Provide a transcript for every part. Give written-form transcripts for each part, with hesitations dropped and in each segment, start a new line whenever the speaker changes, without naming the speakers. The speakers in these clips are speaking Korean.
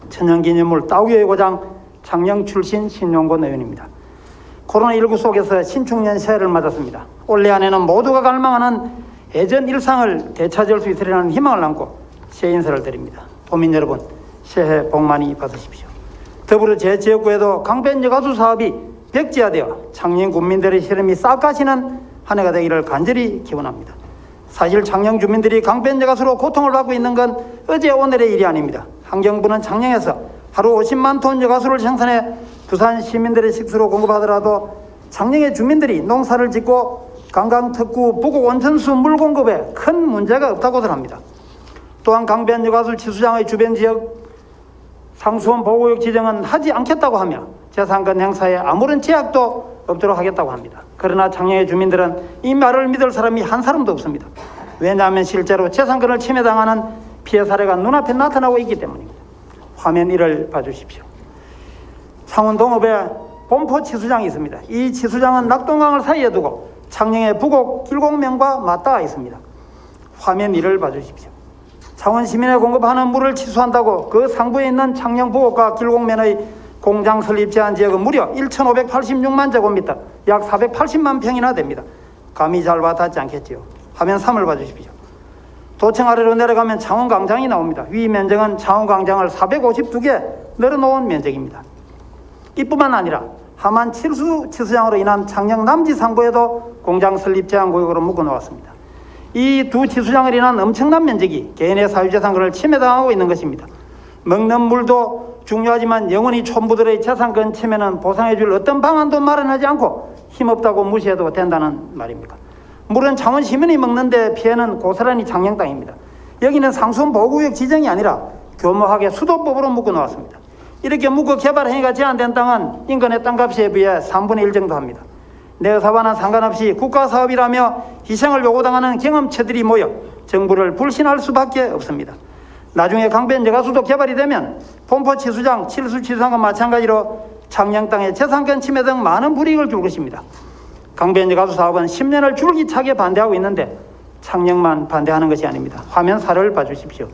천연기념물 따오교의 고장 창녕 출신 신용곤 의원입니다. 코로나19 속에서 신축년 새해를 맞았습니다. 올해 안에는 모두가 갈망하는 예전 일상을 되찾을 수 있으리라는 희망을 안고 새해 인사를 드립니다. 도민 여러분, 새해 복 많이 받으십시오. 더불어 제 지역구에도 강변여가수 사업이 백지화되어 창녕 군민들의 시름이 싹 가시는 한 해가 되기를 간절히 기원합니다. 사실 창녕 주민들이 강변여가수로 고통을 받고 있는 건 어제 오늘의 일이 아닙니다. 환경부는 창녕에서 하루 50만 톤 여가수를 생산해 부산 시민들의 식수로 공급하더라도 창녕의 주민들이 농사를 짓고 관광 특구 부곡 온천수 물 공급에 큰 문제가 없다고들 합니다. 또한 강변 여가수 치수장의 주변 지역 상수원 보호구역 지정은 하지 않겠다고 하며 재산권 행사에 아무런 제약도 없도록 하겠다고 합니다. 그러나 창녕의 주민들은 이 말을 믿을 사람이 한 사람도 없습니다. 왜냐하면 실제로 재산권을 침해당하는 피해 사례가 눈앞에 나타나고 있기 때문입니다. 화면 1을 봐주십시오. 창원 동읍에 본포 치수장이 있습니다. 이 치수장은 낙동강을 사이에 두고 창녕의 부곡 길곡면과 맞닿아 있습니다. 화면 1을 봐주십시오. 창원 시민에 공급하는 물을 치수한다고 그 상부에 있는 창녕 부곡과 길곡면의 공장 설립 제한 지역은 무려 1,586만 제곱미터, 약 480만 평이나 됩니다. 감이 잘 와닿지 않겠지요. 화면 3을 봐주십시오. 도청 아래로 내려가면 창원광장이 나옵니다. 위 면적은 창원광장을 452개 늘어놓은 면적입니다. 이뿐만 아니라 하만 칠수 치수장으로 인한 창녕 남지 상부에도 공장 설립 제한 구역으로 묶어놓았습니다. 이 두 치수장을 인한 엄청난 면적이 개인의 사유재산권을 침해당하고 있는 것입니다. 먹는 물도 중요하지만 영원히 촌부들의 재산권 침해는 보상해줄 어떤 방안도 마련하지 않고 힘없다고 무시해도 된다는 말입니다. 물은 창원 시민이 먹는데 피해는 고스란히 창녕 땅입니다. 여기는 상수원 보호구역 지정이 아니라 교묘하게 수도법으로 묶어놓았습니다. 이렇게 묶어 개발 행위가 제한된 땅은 인근의 땅값에 비해 3분의 1 정도 합니다. 내 의사와는 상관없이 국가사업이라며 희생을 요구당하는 경험체들이 모여 정부를 불신할 수밖에 없습니다. 나중에 강변 여가수도 개발이 되면 본포 치수장, 칠수 치수장과 마찬가지로 창녕 땅의 재산권 침해 등 많은 불이익을 줄 것입니다. 강변 여가수 사업은 10년을 줄기차게 반대하고 있는데 창녕만 반대하는 것이 아닙니다. 화면 4를 봐주십시오.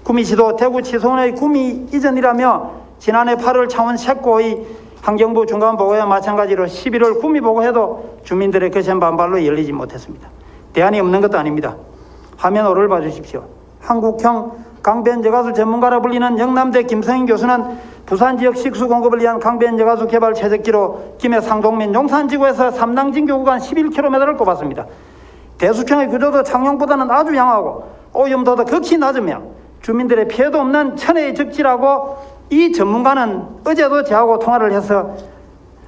구미시도 대구 치소원의 구미 이전이라며 지난해 8월 창원 색고의 환경부 중간보고와 마찬가지로 11월 구미보고해도 주민들의 거센 반발로 열리지 못했습니다. 대안이 없는 것도 아닙니다. 화면 5를 봐주십시오. 한국형 강변 여가수 전문가라 불리는 영남대 김성인 교수는 부산 지역 식수 공급을 위한 강변 여가수 개발 최적지로 김해 상동면 용산지구에서 삼당진교 구간 11km를 꼽았습니다. 대수청의 구조도 창녕보다는 아주 양호하고 오염도도 극히 낮으며 주민들의 피해도 없는 천혜의 적지라고 이 전문가는 어제도 저하고 통화를 해서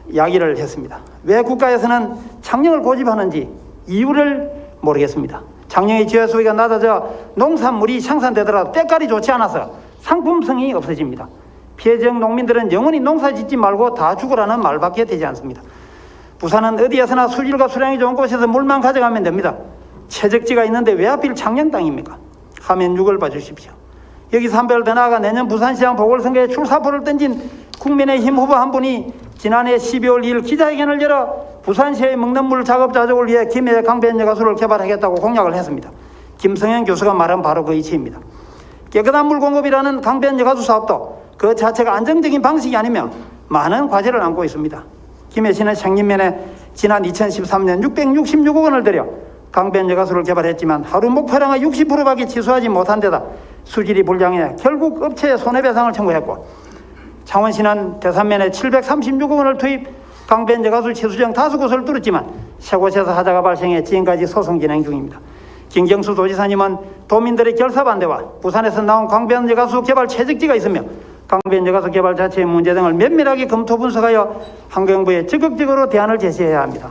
이야기를 했습니다. 왜 국가에서는 창녕을 고집하는지 이유를 모르겠습니다. 창녕의 지하 수위가 낮아져 농산물이 생산되더라도 때깔이 좋지 않아서 상품성이 없어집니다. 피해 지역 농민들은 영원히 농사 짓지 말고 다 죽으라는 말밖에 되지 않습니다. 부산은 어디에서나 수질과 수량이 좋은 곳에서 물만 가져가면 됩니다. 채적지가 있는데 왜 하필 창녕 땅입니까? 화면 6을 봐주십시오. 여기서 한 발 더 나아가 내년 부산시장 보궐선거에 출사표를 던진 국민의힘 후보 한 분이 지난해 12월 2일 기자회견을 열어 부산시의 먹는 물 작업 자족을 위해 김해 강변 여가수를 개발하겠다고 공약을 했습니다. 김성현 교수가 말한 바로 그 이치입니다. 깨끗한 물 공급이라는 강변 여가수 사업도 그 자체가 안정적인 방식이 아니면 많은 과제를 안고 있습니다. 김해시는 생림면에 지난 2013년 666억 원을 들여 강변 여가수를 개발했지만 하루 목표량의 60%밖에 취소하지 못한 데다 수질이 불량해 결국 업체에 손해배상을 청구했고, 창원시는 대산면에 736억 원을 투입 강변 여가수 취수정 5곳을 뚫었지만 세 곳에서 하자가 발생해 지금까지 소송 진행 중입니다. 김경수 도지사님은 도민들의 결사 반대와 부산에서 나온 강변 여가수 개발 최적지가 있으며 강변 여가수 개발 자체의 문제 등을 면밀하게 검토 분석하여 환경부에 적극적으로 대안을 제시해야 합니다.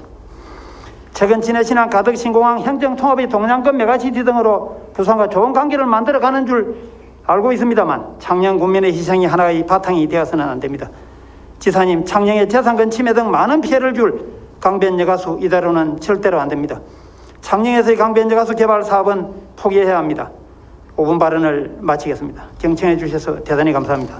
최근 진해신안 가덕 신공항 행정통합이 동양권 메가시티 등으로 부산과 좋은 관계를 만들어가는 줄 알고 있습니다만 창녕 군민의 희생이 하나의 바탕이 되어서는 안 됩니다. 지사님, 창녕의 재산권 침해 등 많은 피해를 줄 강변 여가수 이대로는 절대로 안 됩니다. 창녕에서의 강변 여가수 개발 사업은 포기해야 합니다. 5분 발언을 마치겠습니다. 경청해 주셔서 대단히 감사합니다.